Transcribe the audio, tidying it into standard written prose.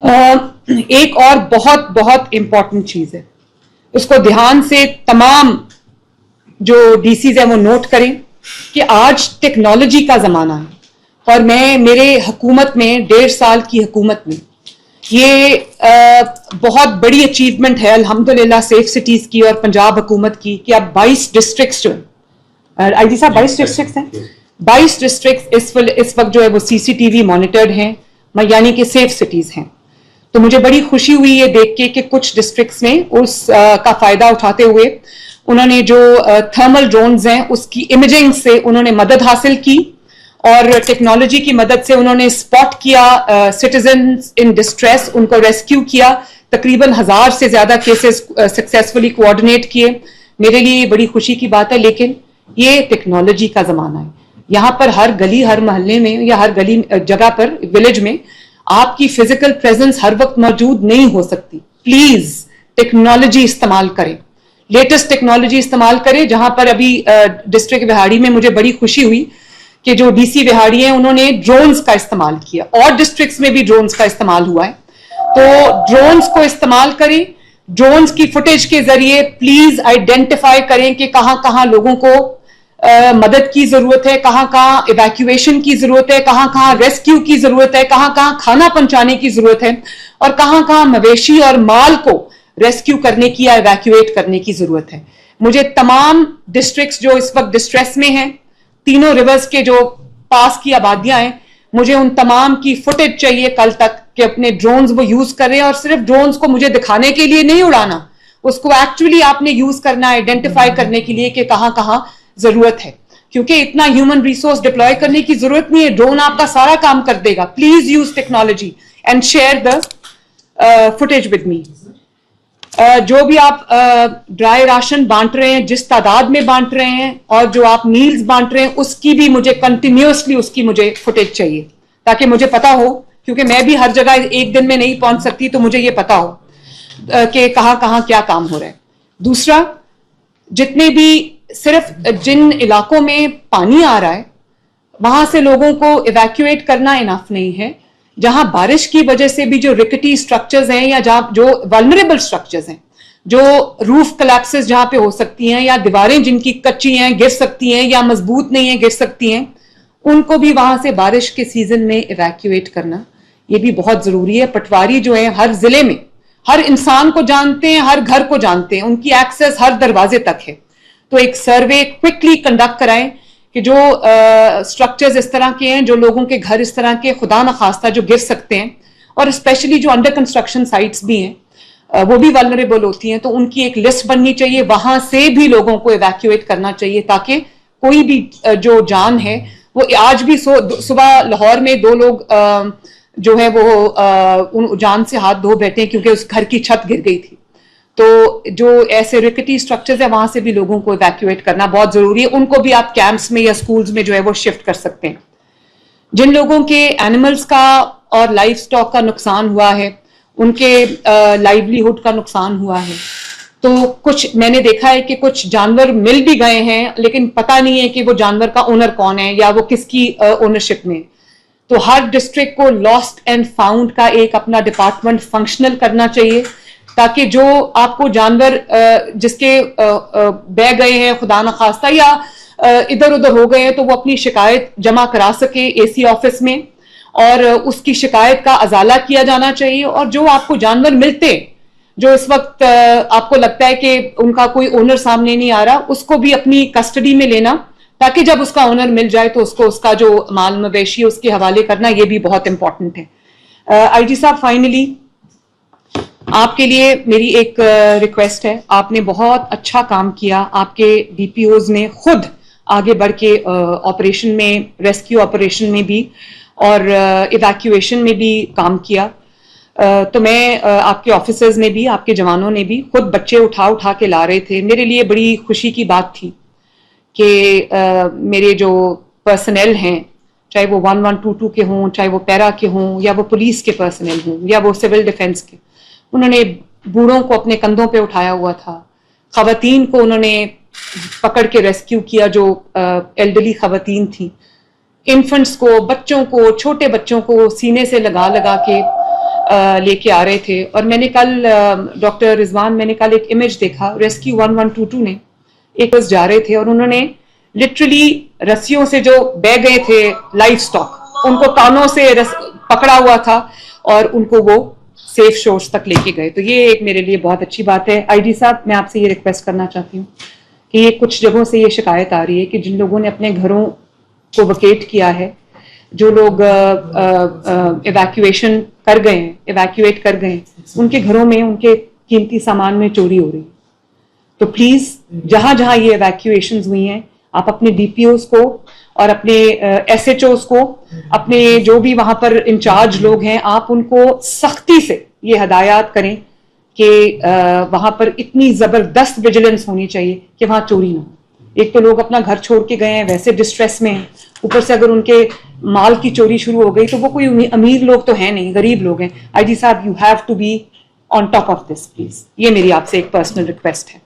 एक और बहुत बहुत इंपॉर्टेंट चीज है, इसको ध्यान से तमाम जो डीसीज है वो नोट करें कि आज टेक्नोलॉजी का जमाना है और मैं मेरे हुकूमत में 1.5 साल की हुकूमत में ये बहुत बड़ी अचीवमेंट है अल्हम्दुलिल्लाह सेफ सिटीज की और पंजाब हुकूमत की कि अब 22 डिस्ट्रिक्ट्स जो आईजी साहब 22 डिस्ट्रिक्ट्स हैं, 22 डिस्ट्रिक्ट्स इस वक्त जो है वो सीसीटीवी मॉनिटर्ड हैं, यानी कि सेफ सिटीज हैं। तो मुझे बड़ी खुशी हुई ये देख के कि कुछ डिस्ट्रिक्ट्स में उस का फायदा उठाते हुए उन्होंने जो थर्मल ड्रोन्स हैं उसकी इमेजिंग से उन्होंने मदद हासिल की और टेक्नोलॉजी की मदद से उन्होंने स्पॉट किया सिटीजन्स इन डिस्ट्रेस, उनको रेस्क्यू किया। तकरीबन 1000 से ज्यादा केसेस सक्सेसफुली कोऑर्डिनेट किए। मेरे लिए ये बड़ी खुशी की बात है, लेकिन ये टेक्नोलॉजी का जमाना है। यहाँ पर हर गली हर मोहल्ले में या हर गली जगह पर विलेज में आपकी फिजिकल प्रेजेंस हर वक्त मौजूद नहीं हो सकती। प्लीज टेक्नोलॉजी इस्तेमाल करें, लेटेस्ट टेक्नोलॉजी इस्तेमाल करें। जहां पर अभी डिस्ट्रिक्ट विहाड़ी में मुझे बड़ी खुशी हुई कि जो डीसी विहाड़ी हैं उन्होंने ड्रोन्स का इस्तेमाल किया और डिस्ट्रिक्ट्स में भी ड्रोन्स का इस्तेमाल हुआ है। तो ड्रोन्स को इस्तेमाल करें, ड्रोन्स की फुटेज के जरिए प्लीज आइडेंटिफाई करें कि कहां कहां लोगों को मदद की जरूरत है, कहां कहां इवैक्यूएशन की जरूरत है, कहां कहां रेस्क्यू की जरूरत है, कहां कहां खाना पहुंचाने की जरूरत है और कहां कहां मवेशी और माल को रेस्क्यू करने की या इवैक्यूएट करने की जरूरत है। मुझे तमाम डिस्ट्रिक्ट्स जो इस वक्त डिस्ट्रेस में हैं, तीनों रिवर्स के जो पास की आबादियां हैं, मुझे उन तमाम की फुटेज चाहिए कल तक कि अपने ड्रोन्स वो यूज करें और सिर्फ ड्रोन्स को मुझे दिखाने के लिए नहीं उड़ाना, उसको एक्चुअली आपने यूज करना है आइडेंटिफाई करने के लिए कि कहां कहां जरूरत है, क्योंकि इतना ह्यूमन रिसोर्स डिप्लॉय करने की जरूरत नहीं है, ड्रोन आपका सारा काम कर देगा। Please use technology and share the footage with me. जो भी आप ड्राई राशन बांट रहे हैं, जिस तादाद में बांट रहे हैं और जो आप मील्स बांट रहे हैं, उसकी भी मुझे कंटिन्यूअसली उसकी मुझे फुटेज चाहिए ताकि मुझे पता हो, क्योंकि मैं भी हर जगह एक दिन में नहीं पहुंच सकती, तो मुझे ये पता हो कि कहां कहां क्या काम हो रहा है। दूसरा, जितने भी सिर्फ जिन इलाकों में पानी आ रहा है वहां से लोगों को इवैक्यूएट करना इनफ नहीं है। जहां बारिश की वजह से भी जो रिकटी स्ट्रक्चर्स हैं या जहां जो वल्नरेबल स्ट्रक्चर्स हैं, जो रूफ कोलैप्सेस जहां पे हो सकती हैं या दीवारें जिनकी कच्ची हैं गिर सकती हैं या मजबूत नहीं है गिर सकती हैं, उनको भी वहां से बारिश के सीजन में इवैक्यूएट करना ये भी बहुत जरूरी है। पटवारी जो है हर जिले में हर इंसान को जानते हैं, हर घर को जानते हैं, उनकी एक्सेस हर दरवाजे तक है। तो एक सर्वे क्विकली कंडक्ट कराएं कि जो स्ट्रक्चर्स इस तरह के हैं, जो लोगों के घर इस तरह के खुदा न खास्ता जो गिर सकते हैं, और स्पेशली जो अंडर कंस्ट्रक्शन साइट्स भी हैं वो भी वल्नरेबल होती हैं, तो उनकी एक लिस्ट बननी चाहिए, वहां से भी लोगों को इवैक्यूएट करना चाहिए ताकि कोई भी जो जान है वो आज भी सुबह लाहौर में 2 लोग जो है वो उन जान से हाथ धो बैठे क्योंकि उस घर की छत गिर गई थी। तो जो ऐसे रिकटी स्ट्रक्चर्स है वहां से भी लोगों को इवैक्यूएट करना बहुत जरूरी है। उनको भी आप कैंप्स में या स्कूल्स में जो है वो शिफ्ट कर सकते हैं। जिन लोगों के एनिमल्स का और लाइफ स्टॉक का नुकसान हुआ है, उनके लाइवलीहुड का नुकसान हुआ है, तो कुछ मैंने देखा है कि कुछ जानवर मिल भी गए हैं लेकिन पता नहीं है कि वो जानवर का ओनर कौन है या वो किसकी ओनरशिप में। तो हर डिस्ट्रिक्ट को लॉस्ट एंड फाउंड का एक अपना डिपार्टमेंट फंक्शनल करना चाहिए ताकि जो आपको जानवर जिसके बह गए हैं खुदा न खास्ता या इधर उधर हो गए हैं, तो वो अपनी शिकायत जमा करा सके एसी ऑफिस में और उसकी शिकायत का अजाला किया जाना चाहिए। और जो आपको जानवर मिलते जो इस वक्त आपको लगता है कि उनका कोई ओनर सामने नहीं आ रहा, उसको भी अपनी कस्टडी में लेना ताकि जब उसका ओनर मिल जाए तो उसको उसका जो माल मवेशी है उसके हवाले करना, ये भी बहुत इंपॉर्टेंट है। आईजी साहब, फाइनली आपके लिए मेरी एक रिक्वेस्ट है। आपने बहुत अच्छा काम किया, आपके डीपीओज ने खुद आगे बढ़ के ऑपरेशन में, रेस्क्यू ऑपरेशन में भी और इवैक्यूएशन में भी काम किया। तो मैं आपके ऑफिसर्स ने भी, आपके जवानों ने भी खुद बच्चे उठा उठा के ला रहे थे। मेरे लिए बड़ी खुशी की बात थी कि मेरे जो पर्सनल हैं, चाहे वो 1122 के हों, चाहे वो पैरा के हों, या वो पुलिस के पर्सनल हों, या वो सिविल डिफेंस के, उन्होंने बूढ़ों को अपने कंधों पे उठाया हुआ था, खवातीन को उन्होंने पकड़ के रेस्क्यू किया जो एल्डरली खवातीन थी, इन्फेंट्स को, बच्चों को, छोटे बच्चों को सीने से लगा लगा के लेके आ रहे थे। और मैंने कल डॉक्टर रिजवान, मैंने कल एक इमेज देखा, रेस्क्यू 1122 ने एक बस जा रहे थे और उन्होंने लिटरली रस्सियों से जो बह गए थे लाइफ स्टॉक, उनको कानों से पकड़ा हुआ था और उनको वो सेफ शोर्स तक लेके गए। तो ये एक मेरे लिए बहुत अच्छी बात है। आईजी साहब, मैं आपसे ये रिक्वेस्ट करना चाहती हूँ कि ये कुछ जगहों से ये शिकायत आ रही है कि जिन लोगों ने अपने घरों को वकेट किया है, जो लोग इवैक्यूएशन कर गए हैं, इवैक्यूएट कर गए हैं, उनके घरों में उनके कीमती सामान में चोरी हो रही है। तो प्लीज जहां जहां ये इवैक्यूएशंस हुई हैं, आप अपने डीपीओस को और अपने एसएचओस को, अपने जो भी वहां पर इंचार्ज लोग हैं, आप उनको सख्ती से ये हदायत करें कि वहां पर इतनी जबरदस्त विजिलेंस होनी चाहिए कि वहां चोरी ना हो। एक तो लोग अपना घर छोड़ के गए हैं, वैसे डिस्ट्रेस में हैं, ऊपर से अगर उनके माल की चोरी शुरू हो गई तो वो कोई अमीर लोग तो हैं नहीं, गरीब लोग हैं। आईजी साहब, you have to be on top of this please. ये मेरी आपसे एक पर्सनल रिक्वेस्ट है।